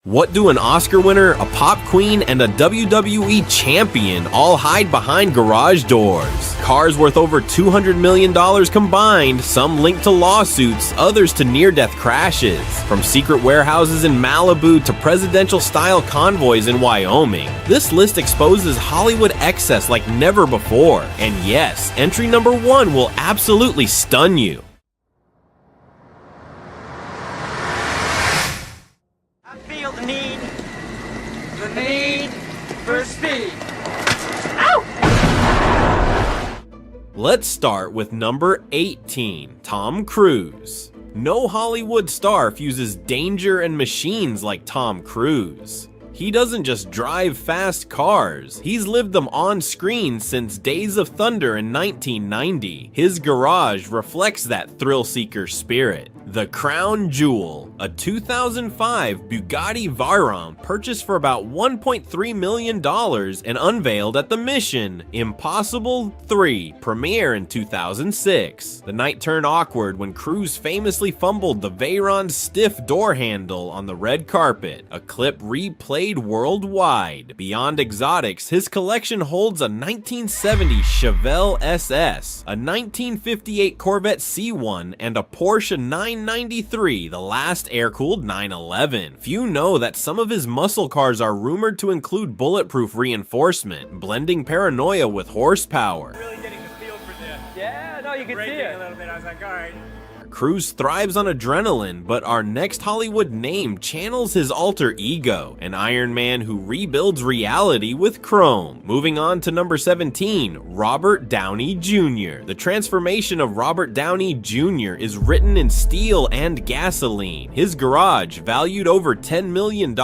What do an Oscar winner, a pop queen, and a WWE champion all hide behind garage doors? Cars worth over $200 million combined, some linked to lawsuits, others to near-death crashes. From secret warehouses in Malibu to presidential-style convoys in Wyoming. This list exposes Hollywood excess like never before. And yes, entry number 1 will absolutely stun you. The need for speed. Let's start with number 18, Tom Cruise. No Hollywood star fuses danger and machines like Tom Cruise. He doesn't just drive fast cars, he's lived them on screen since Days of Thunder in 1990. His garage reflects that thrill-seeker spirit. The crown jewel, a 2005 Bugatti Veyron purchased for about $1.3 million and unveiled at the Mission Impossible 3 premiere in 2006. The night turned awkward when Cruise famously fumbled the Veyron's stiff door handle on the red carpet, a clip replayed worldwide. Beyond exotics, his collection holds a 1970 Chevelle SS, a 1958 Corvette C1, and a Porsche 993, the last air-cooled 911. Few know that some of his muscle cars are rumored to include bulletproof reinforcement, blending paranoia with horsepower. Really getting the feel for this. Yeah, no, you can see it. A little bit. I was like, all right. Cruise thrives on adrenaline, but our next Hollywood name channels his alter ego, an Iron Man who rebuilds reality with chrome. Moving on to number 17, Robert Downey Jr. The transformation of Robert Downey Jr. is written in steel and gasoline. His garage, valued over $10 million,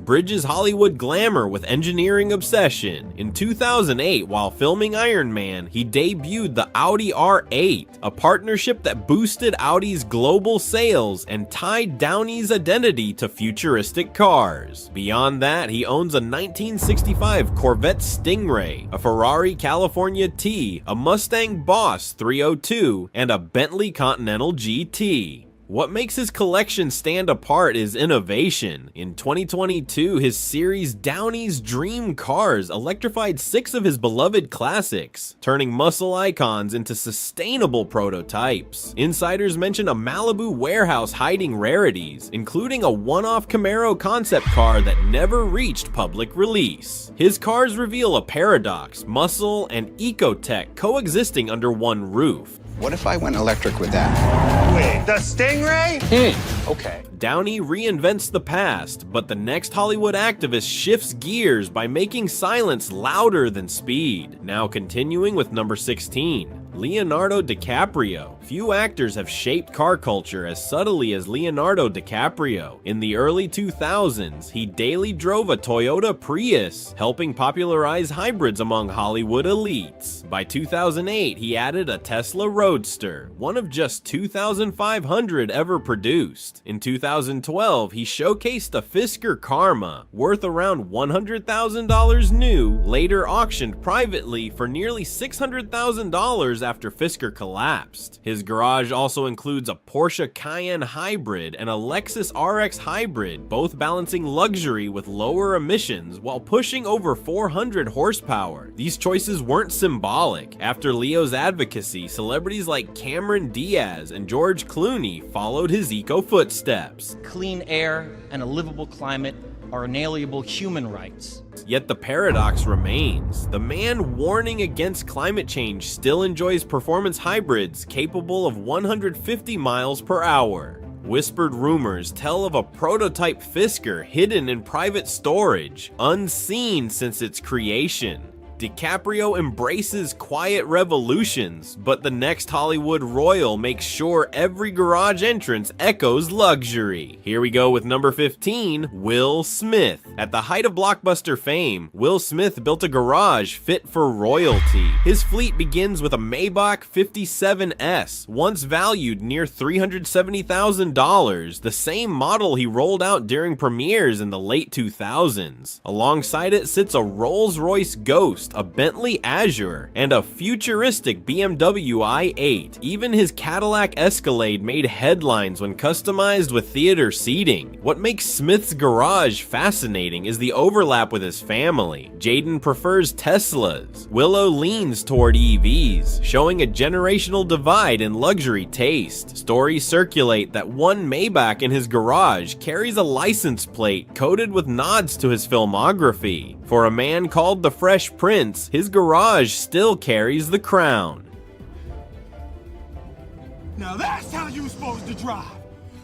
bridges Hollywood glamour with engineering obsession. In 2008, while filming Iron Man, he debuted the Audi R8, a partnership that boosted Audi's global sales and tied Downey's identity to futuristic cars. Beyond that, he owns a 1965 Corvette Stingray, a Ferrari California T, a Mustang Boss 302, and a Bentley Continental GT. What makes his collection stand apart is innovation. In 2022, his series Downey's Dream Cars electrified 6 of his beloved classics, turning muscle icons into sustainable prototypes. Insiders mention a Malibu warehouse hiding rarities, including a one-off Camaro concept car that never reached public release. His cars reveal a paradox, muscle and eco-tech coexisting under one roof. What if I went electric with that? Wait, the Stingray? Okay. Downey reinvents the past, but the next Hollywood activist shifts gears by making silence louder than speed. Now continuing with number 16. Leonardo DiCaprio. Few actors have shaped car culture as subtly as Leonardo DiCaprio. In the early 2000s, he daily drove a Toyota Prius, helping popularize hybrids among Hollywood elites. By 2008, he added a Tesla Roadster, one of just 2,500 ever produced. In 2012, he showcased a Fisker Karma, worth around $100,000 new, later auctioned privately for nearly $600,000 after Fisker collapsed. His garage also includes a Porsche Cayenne Hybrid and a Lexus RX Hybrid, both balancing luxury with lower emissions while pushing over 400 horsepower. These choices weren't symbolic. After Leo's advocacy, celebrities like Cameron Diaz and George Clooney followed his eco footsteps. Clean air and a livable climate are inalienable human rights. Yet the paradox remains. The man warning against climate change still enjoys performance hybrids capable of 150 miles per hour. Whispered rumors tell of a prototype Fisker hidden in private storage, unseen since its creation. DiCaprio embraces quiet revolutions, but the next Hollywood royal makes sure every garage entrance echoes luxury. Here we go with number 15, Will Smith. At the height of blockbuster fame, Will Smith built a garage fit for royalty. His fleet begins with a Maybach 57S, once valued near $370,000, the same model he rolled out during premieres in the late 2000s. Alongside it sits a Rolls-Royce Ghost, Ghost, a Bentley Azure, and a futuristic BMW i8. Even his Cadillac Escalade made headlines when customized with theater seating. What makes Smith's garage fascinating is the overlap with his family. Jaden prefers Teslas. Willow leans toward EVs, showing a generational divide in luxury taste. Stories circulate that one Maybach in his garage carries a license plate coated with nods to his filmography. For a man called the Fresh Prince, his garage still carries the crown. Now that's how you supposed to drive.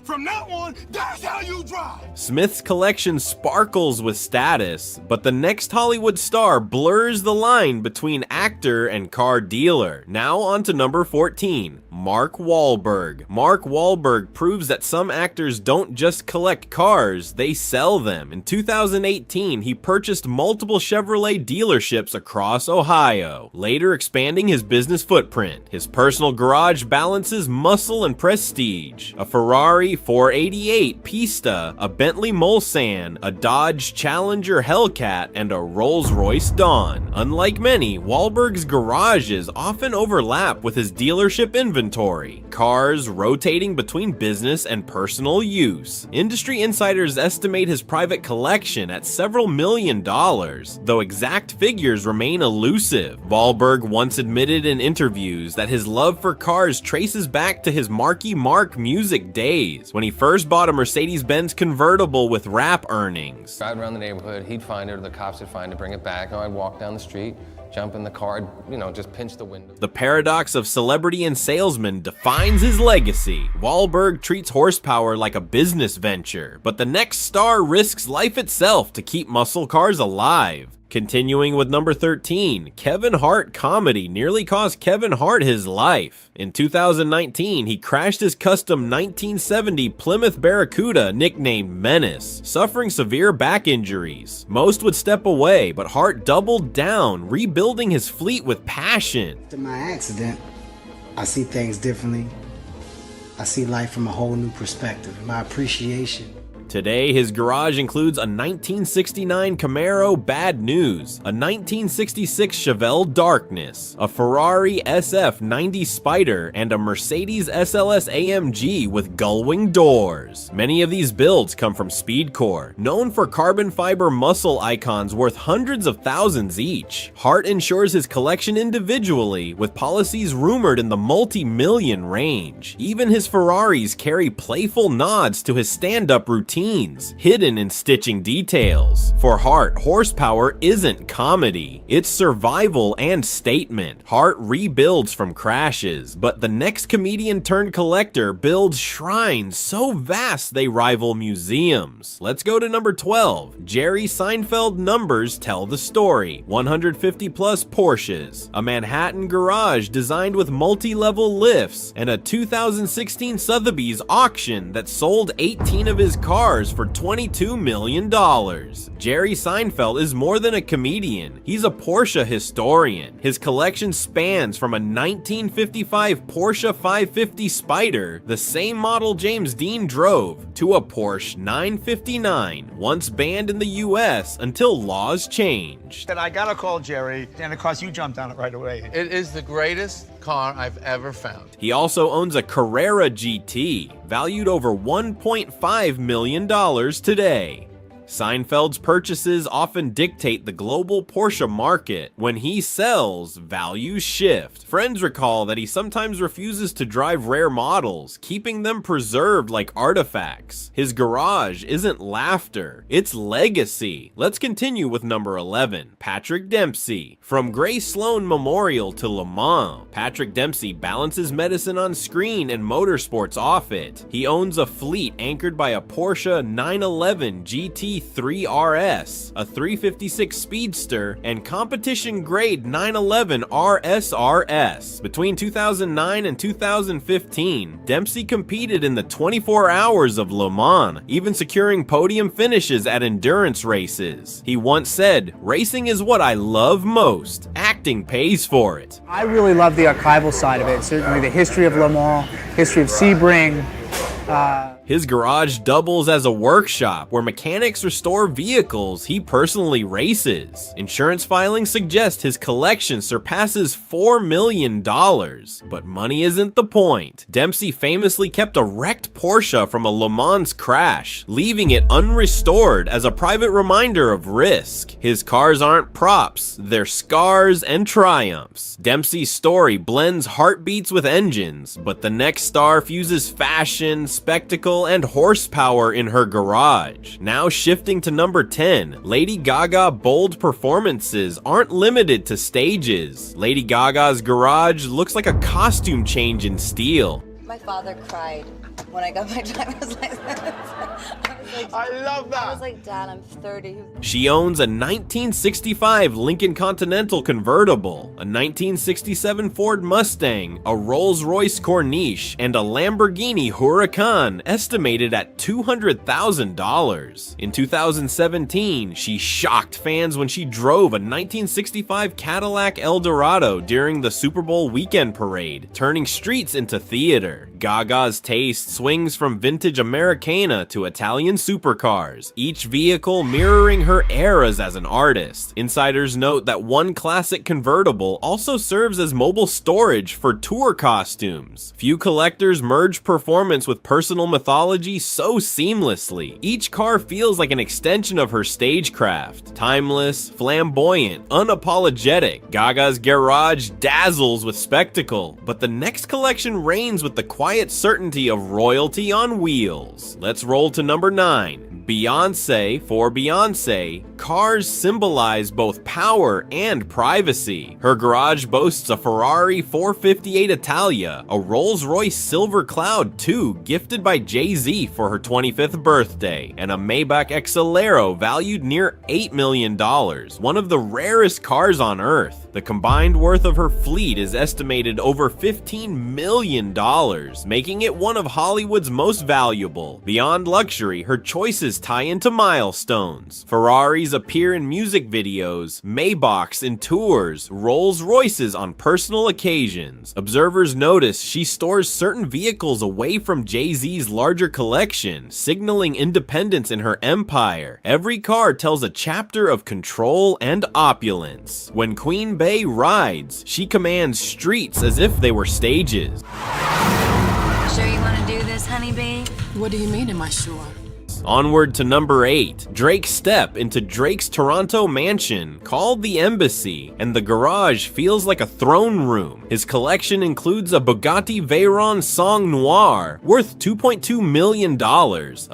From now on, that's how you drive. Smith's collection sparkles with status, but the next Hollywood star blurs the line between actor and car dealer. Now on to number 14, Mark Wahlberg. Mark Wahlberg proves that some actors don't just collect cars, they sell them. In 2018, he purchased multiple Chevrolet dealerships across Ohio, later expanding his business footprint. His personal garage balances muscle and prestige. A Ferrari 488 Pista, a Bentley Mulsanne, a Dodge Challenger Hellcat, and a Rolls-Royce Dawn. Unlike many, Wahlberg's garages often overlap with his dealership inventory, cars rotating between business and personal use. Industry insiders estimate his private collection at several $million, though exact figures remain elusive. Wahlberg once admitted in interviews that his love for cars traces back to his Marky Mark music days, when he first bought a Mercedes-Benz convertible with rap earnings. Ride around the neighborhood, he'd find it, or the cops would find it, bring it back. I'd walk down the street, jump in the car, just pinch the window. The paradox of celebrity and salesman defines his legacy. Wahlberg treats horsepower like a business venture, but the next star risks life itself to keep muscle cars alive. Continuing with number 13, Kevin Hart comedy nearly cost Kevin Hart his life. In 2019, he crashed his custom 1970 Plymouth Barracuda nicknamed Menace, suffering severe back injuries. Most would step away, but Hart doubled down, rebuilding his fleet with passion. After my accident, I see things differently. I see life from a whole new perspective. My appreciation. Today, his garage includes a 1969 Camaro Bad News, a 1966 Chevelle Darkness, a Ferrari SF90 Spider, and a Mercedes SLS AMG with gull-wing doors. Many of these builds come from Speedcore, known for carbon fiber muscle icons worth hundreds of thousands each. Hart insures his collection individually, with policies rumored in the multi-million range. Even his Ferraris carry playful nods to his stand-up routine, hidden in stitching details. For Hart, horsepower isn't comedy, it's survival and statement. Hart rebuilds from crashes, but the next comedian turned collector builds shrines so vast they rival museums. Let's go to number 12. Jerry Seinfeld numbers tell the story. 150 plus Porsches, a Manhattan garage designed with multi-level lifts, and a 2016 Sotheby's auction that sold 18 of his cars for $22 million. Jerry Seinfeld is more than a comedian, he's a Porsche historian. His collection spans from a 1955 Porsche 550 Spider, the same model James Dean drove, to a Porsche 959, once banned in the US until laws changed. And I gotta call Jerry, and of course you jumped on it right away. It is the greatest car I've ever found. He also owns a Carrera GT, valued over $1.5 million today. Seinfeld's purchases often dictate the global Porsche market. When he sells, values shift. Friends recall that he sometimes refuses to drive rare models, keeping them preserved like artifacts. His garage isn't laughter, it's legacy. Let's continue with number 11, Patrick Dempsey. From Gray Sloan Memorial to Le Mans, Patrick Dempsey balances medicine on screen and motorsports off it. He owns a fleet anchored by a Porsche 911 GT3 RS, a 356 Speedster, and competition-grade 911 RSRS. Between 2009 and 2015, Dempsey competed in the 24 Hours of Le Mans, even securing podium finishes at endurance races. He once said, "Racing is what I love most. Acting pays for it." I really love the archival side of it, certainly the history of Le Mans, history of Sebring. His garage doubles as a workshop where mechanics restore vehicles he personally races. Insurance filings suggest his collection surpasses $4 million. But money isn't the point. Dempsey famously kept a wrecked Porsche from a Le Mans crash, leaving it unrestored as a private reminder of risk. His cars aren't props, they're scars and triumphs. Dempsey's story blends heartbeats with engines, but the next star fuses fashion, spectacle, and horsepower in her garage. Now shifting to number 10, Lady Gaga bold performances aren't limited to stages. Lady Gaga's garage looks like a costume change in steel. My father cried when I got my driver's license. I love that. I was like, Dad, I'm 30. She owns a 1965 Lincoln Continental convertible, a 1967 Ford Mustang, a Rolls-Royce Corniche, and a Lamborghini Huracan estimated at $200,000. In 2017, she shocked fans when she drove a 1965 Cadillac Eldorado during the Super Bowl weekend parade, turning streets into theater. Gaga's taste swings from vintage Americana to Italian supercars, each vehicle mirroring her eras as an artist. Insiders note that one classic convertible also serves as mobile storage for tour costumes. Few collectors merge performance with personal mythology so seamlessly. Each car feels like an extension of her stagecraft. Timeless, flamboyant, unapologetic, Gaga's garage dazzles with spectacle, but the next collection reigns with the quiet certainty of royalty on wheels. Let's roll to number 9. Beyoncé for Beyoncé. Cars symbolize both power and privacy. Her garage boasts a Ferrari 458 Italia, a Rolls-Royce Silver Cloud 2 gifted by Jay-Z for her 25th birthday, and a Maybach Exelero valued near $8 million, one of the rarest cars on Earth. The combined worth of her fleet is estimated over $15 million, making it one of Hollywood's most valuable. Beyond luxury, her choices tie into milestones. Ferraris appear in music videos, Maybachs in tours, Rolls-Royces on personal occasions. Observers notice she stores certain vehicles away from Jay-Z's larger collection, signaling independence in her empire. Every car tells a chapter of control and opulence. When Queen Bey rides, she commands streets as if they were stages. Sure you want to do this, honey bee? What do you mean, am I sure? Onward to number 8. Drake's step into Drake's Toronto mansion, called the Embassy, and the garage feels like a throne room. His collection includes a Bugatti Veyron Sang Noir, worth $2.2 million, a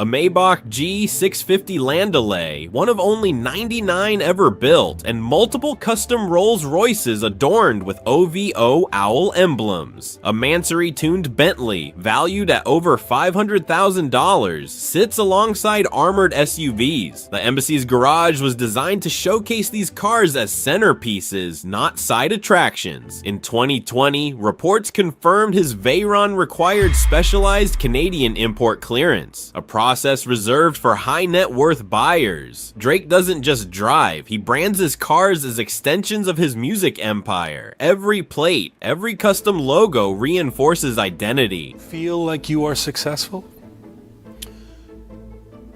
Maybach G650 Landaulet, one of only 99 ever built, and multiple custom Rolls-Royces adorned with OVO owl emblems. A Mansory-tuned Bentley, valued at over $500,000, sits alongside armored SUVs. The Embassy's garage was designed to showcase these cars as centerpieces, not side attractions. In 2020, reports confirmed his Veyron required specialized Canadian import clearance, a process reserved for high net worth buyers. Drake doesn't just drive, he brands his cars as extensions of his music empire. Every plate, every custom logo reinforces identity. Feel like you are successful?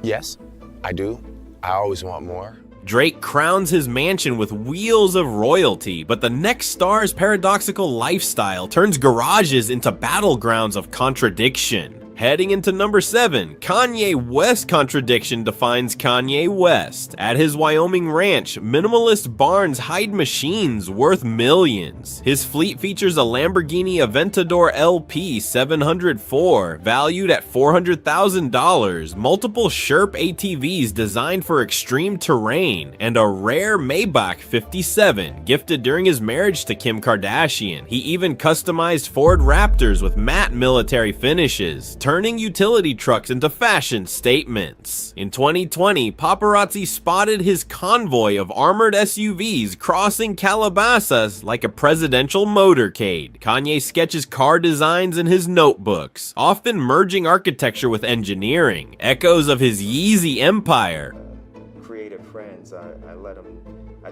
Yes, I do. I always want more. Drake crowns his mansion with wheels of royalty, but the next star's paradoxical lifestyle turns garages into battlegrounds of contradiction. Heading into number 7, Kanye West contradiction defines Kanye West. At his Wyoming ranch, minimalist barns hide machines worth millions. His fleet features a Lamborghini Aventador LP 704, valued at $400,000, multiple Sherp ATVs designed for extreme terrain, and a rare Maybach 57, gifted during his marriage to Kim Kardashian. He even customized Ford Raptors with matte military finishes, turning utility trucks into fashion statements. In 2020, paparazzi spotted his convoy of armored SUVs crossing Calabasas like a presidential motorcade. Kanye sketches car designs in his notebooks, often merging architecture with engineering, echoes of his Yeezy empire. Creative friends, I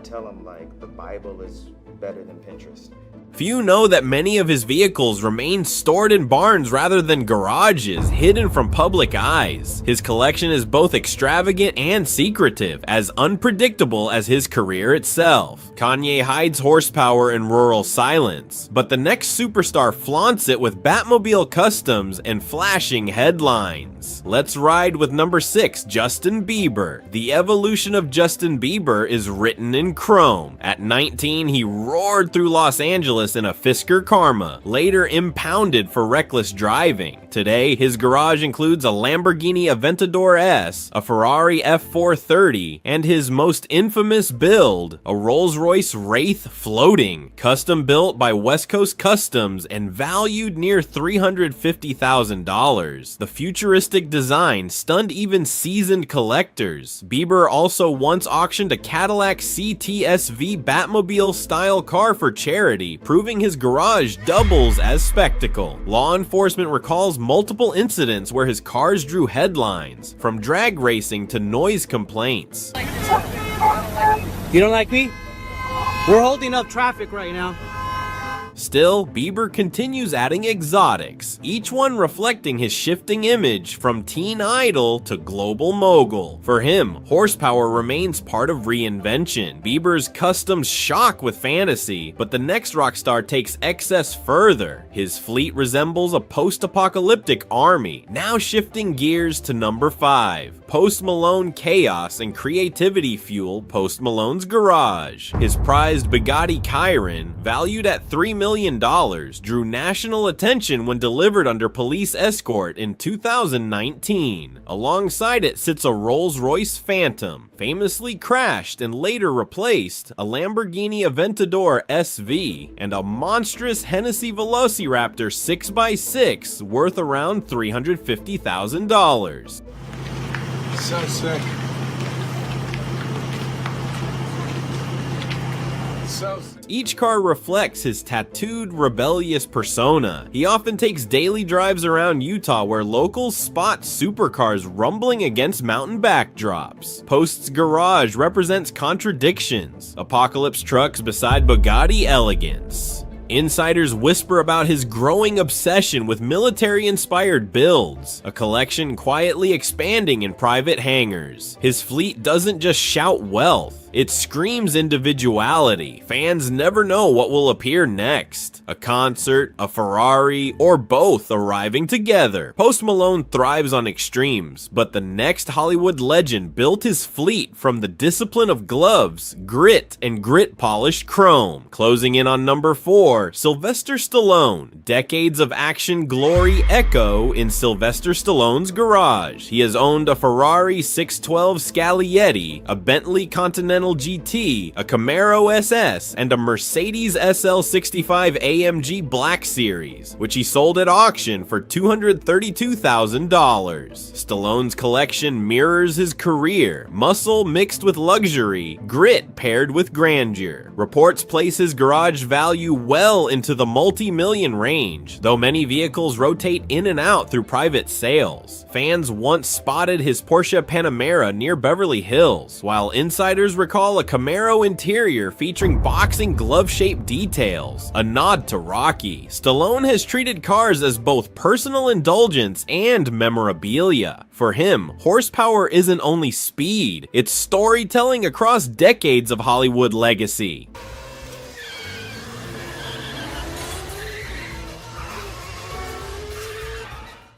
tell them like the Bible is better than Pinterest. Few know that many of his vehicles remain stored in barns rather than garages, hidden from public eyes. His collection is both extravagant and secretive, as unpredictable as his career itself. Kanye hides horsepower in rural silence, but the next superstar flaunts it with Batmobile customs and flashing headlines. Let's ride with number 6, Justin Bieber. The evolution of Justin Bieber is written in chrome. At 19, he roared through Los Angeles in a Fisker Karma, later impounded for reckless driving. Today, his garage includes a Lamborghini Aventador S, a Ferrari F430, and his most infamous build, a Rolls-Royce Wraith Floating, custom built by West Coast Customs and valued near $350,000. The futuristic design stunned even seasoned collectors. Bieber also once auctioned a Cadillac CTSV Batmobile-style car for charity, proving his garage doubles as spectacle. Law enforcement recalls multiple incidents where his cars drew headlines, from drag racing to noise complaints. You don't like me? We're holding up traffic right now. Still, Bieber continues adding exotics, each one reflecting his shifting image from teen idol to global mogul. For him, horsepower remains part of reinvention. Bieber's customs shock with fantasy, but the next rock star takes excess further. His fleet resembles a post-apocalyptic army. Now shifting gears to number 5. Post Malone chaos and creativity fuel Post Malone's garage. His prized Bugatti Chiron, valued at $3 million, drew national attention when delivered under police escort in 2019. Alongside it sits a Rolls-Royce Phantom, famously crashed and later replaced, a Lamborghini Aventador SV, and a monstrous Hennessy Velociraptor 6x6 worth around $350,000. So sick. So sick. Each car reflects his tattooed, rebellious persona. He often takes daily drives around Utah where locals spot supercars rumbling against mountain backdrops. Post's garage represents contradictions. Apocalypse trucks beside Bugatti elegance. Insiders whisper about his growing obsession with military-inspired builds, a collection quietly expanding in private hangars. His fleet doesn't just shout wealth, it screams individuality. Fans never know what will appear next. A concert, a Ferrari, or both arriving together. Post Malone thrives on extremes, but the next Hollywood legend built his fleet from the discipline of gloves, grit, and grit-polished chrome. Closing in on number 4, Sylvester Stallone. Decades of action glory echo in Sylvester Stallone's garage. He has owned a Ferrari 612 Scaglietti, a Bentley Continental GT, a Camaro SS, and a Mercedes SL65 AMG Black Series, which he sold at auction for $232,000. Stallone's collection mirrors his career, muscle mixed with luxury, grit paired with grandeur. Reports place his garage value well into the multi-million range, though many vehicles rotate in and out through private sales. Fans once spotted his Porsche Panamera near Beverly Hills, while insiders recall a Camaro interior featuring boxing glove-shaped details, a nod to Rocky. Stallone has treated cars as both personal indulgence and memorabilia. For him, horsepower isn't only speed, it's storytelling across decades of Hollywood legacy.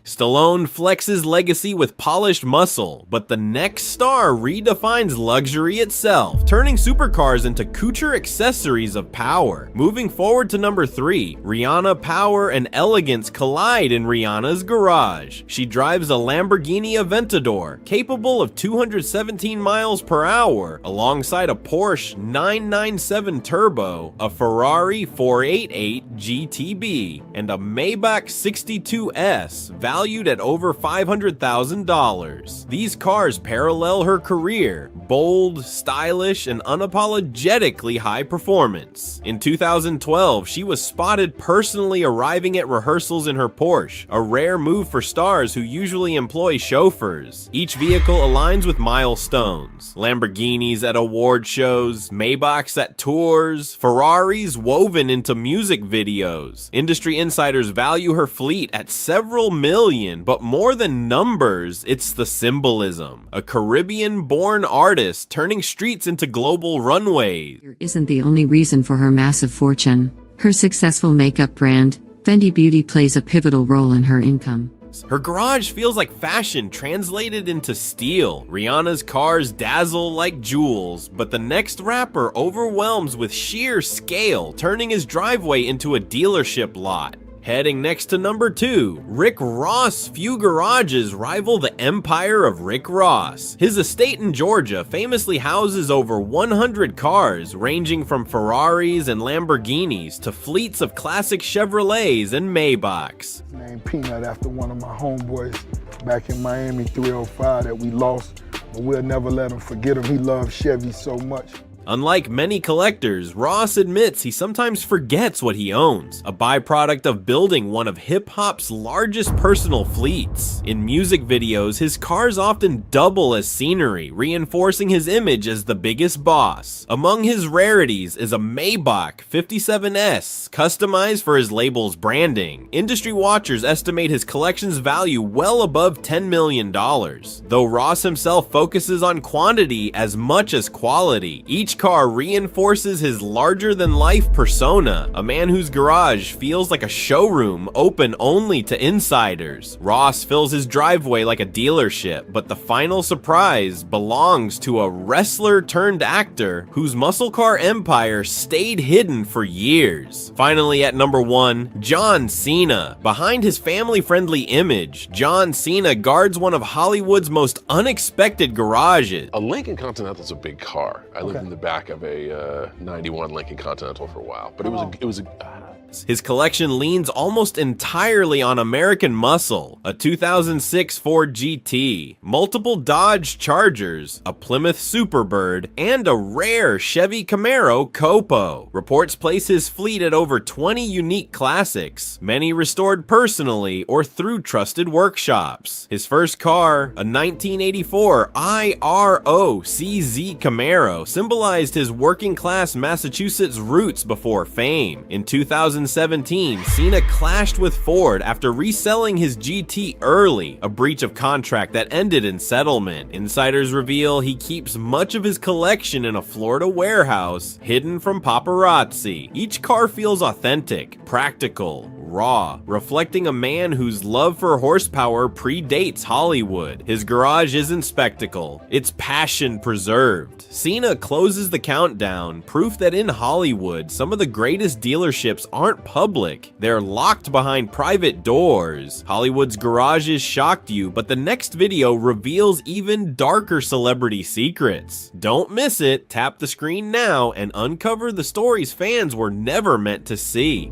Stallone flexes legacy with polished muscle, but the next star redefines luxury itself, turning supercars into couture accessories of power. Moving forward to number 3, Rihanna power and elegance collide in Rihanna's garage. She drives a Lamborghini Aventador, capable of 217 miles per hour, alongside a Porsche 997 Turbo, a Ferrari 488 GTB, and a Maybach 62S valued at over $500,000. These cars parallel her career, bold, stylish, and unapologetically high performance. In 2012, she was spotted personally arriving at rehearsals in her Porsche, a rare move for stars who usually employ chauffeurs. Each vehicle aligns with milestones: Lamborghinis at award shows, Maybachs at tours, Ferraris woven into music videos. Industry insiders value her fleet at several million, but more than numbers, it's the symbolism. A Caribbean-born artist turning streets into global runways. Isn't the only reason for her massive fortune. Her successful makeup brand, Fenty Beauty, plays a pivotal role in her income. Her garage feels like fashion translated into steel. Rihanna's cars dazzle like jewels, but the next rapper overwhelms with sheer scale, turning his driveway into a dealership lot. Heading next to number 2, Rick Ross' few garages rival the empire of Rick Ross. His estate in Georgia famously houses over 100 cars, ranging from Ferraris and Lamborghinis to fleets of classic Chevrolets and Maybachs. Named Peanut after one of my homeboys back in Miami, 305, that we lost, but we'll never let him forget him. He loved Chevy so much. Unlike many collectors, Ross admits he sometimes forgets what he owns, a byproduct of building one of hip-hop's largest personal fleets. In music videos, his cars often double as scenery, reinforcing his image as the biggest boss. Among his rarities is a Maybach 57S, customized for his label's branding. Industry watchers estimate his collection's value well above $10 million. Though Ross himself focuses on quantity as much as quality, each car reinforces his larger-than-life persona, a man whose garage feels like a showroom open only to insiders. Ross fills his driveway like a dealership, but the final surprise belongs to a wrestler-turned-actor whose muscle car empire stayed hidden for years. Finally, at number 1, John Cena. Behind his family-friendly image, John Cena guards one of Hollywood's most unexpected garages. A Lincoln Continental's a big car. I lived in the back of a 91 Lincoln Continental for a while, but it was a His collection leans almost entirely on American muscle, a 2006 Ford GT, multiple Dodge Chargers, a Plymouth Superbird, and a rare Chevy Camaro Copo. Reports place his fleet at over 20 unique classics, many restored personally or through trusted workshops. His first car, a 1984 IROCZ Camaro, symbolized his working-class Massachusetts roots before fame. In 2017, Cena clashed with Ford after reselling his GT early, a breach of contract that ended in settlement. Insiders reveal he keeps much of his collection in a Florida warehouse, hidden from paparazzi. Each car feels authentic, practical, raw, reflecting a man whose love for horsepower predates Hollywood. His garage isn't spectacle, it's passion preserved. Cena closes the countdown, proof that in Hollywood, some of the greatest dealerships aren't public. They're locked behind private doors. Hollywood's garages shocked you, but the next video reveals even darker celebrity secrets. Don't miss it, tap the screen now and uncover the stories fans were never meant to see.